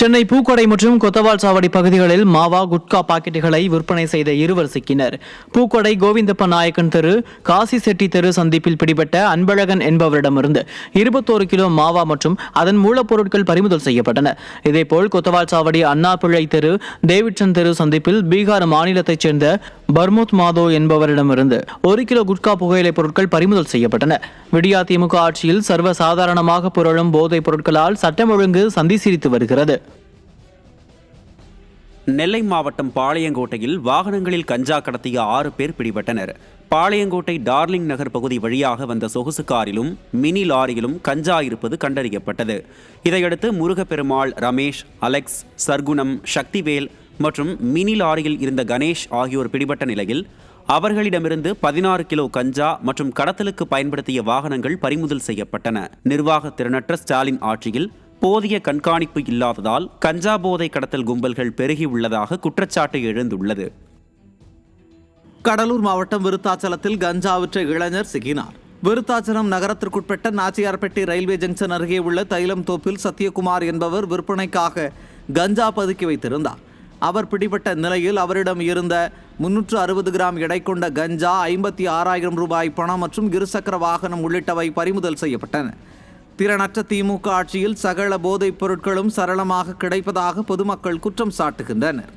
சென்னை பூக்கொடை மற்றும் கொத்தவால் சாவடி பகுதிகளில் மாவா குட்கா பாக்கெட்டுகளை விற்பனை செய்த இருவர் சிக்கினர். பூக்கொடை கோவிந்தப்ப நாயக்கன் தெரு, காசி செட்டி தெரு சந்திப்பில் பிடிபட்ட அன்பழகன் என்பவரிடமிருந்து 21 கிலோ மாவா மற்றும் அதன் மூலப்பொருட்கள் பறிமுதல் செய்யப்பட்டன. இதேபோல் கொத்தவால் சாவடி அண்ணாபிள்ளை தெரு, டேவிட்சன் தெரு சந்திப்பில் பீகார் மாநிலத்தைச் சேர்ந்த பர்மோத் மாதோ என்பவரிடமிருந்து 1 கிலோ குட்கா புகையிலை பொருட்கள் பறிமுதல் செய்யப்பட்டன. விடியா திமுக ஆட்சியில் சர்வசாதாரணமாக புரளும் போதைப் பொருட்களால் சட்டம் ஒழுங்கு சந்தி சிரித்து வருகிறது. நெல்லை மாவட்டம் பாளையங்கோட்டையில் வாகனங்களில் கஞ்சா கடத்திய 6 பேர் பிடிபட்டனர். பாளையங்கோட்டை டார்லிங் நகர் பகுதி வழியாக வந்த சொகுசு காரிலும் மினி லாரியிலும் கஞ்சா இருப்பது கண்டறியப்பட்டது. இதையடுத்து முருகப்பெருமாள், ரமேஷ், அலெக்ஸ், சர்க்குணம், சக்திவேல் மற்றும் மினி லாரியில் இருந்த கணேஷ் ஆகியோர் பிடிபட்ட நிலையில் அவர்களிடமிருந்து 16 கிலோ கஞ்சா மற்றும் கடத்தலுக்கு பயன்படுத்திய வாகனங்கள் பறிமுதல் செய்யப்பட்டன. நிர்வாக திறனற்ற ஸ்டாலின் ஆட்சியில் போதிய கண்காணிப்பு இல்லாததால் கஞ்சா போதை கடத்தல் கும்பல்கள் பெருகியுள்ளதாக குற்றச்சாட்டு எழுந்துள்ளது. கடலூர் மாவட்டம் விருத்தாச்சலத்தில் கஞ்சா விற்ற இளைஞர் சிக்கினார். விருத்தாச்சலம் நகரத்திற்குட்பட்ட நாச்சியார்பேட்டை ரயில்வே ஜங்ஷன் அருகே உள்ள தைலம் தோப்பில் சத்யகுமார் என்பவர் விற்பனைக்காக கஞ்சா பதுக்கி வைத்திருந்தார். அவர் பிடிபட்ட நிலையில் அவரிடம் இருந்த 360 கிராம் எடை கொண்ட கஞ்சா, 56,000 ரூபாய் பணம் மற்றும் இருசக்கர வாகனம் உள்ளிட்டவை பறிமுதல் செய்யப்பட்டன. திறனற்ற திமுக ஆட்சியில் சகல போதைப் பொருட்களும் சரளமாக கிடைப்பதாக பொதுமக்கள் குற்றம் சாட்டுகின்றனர்.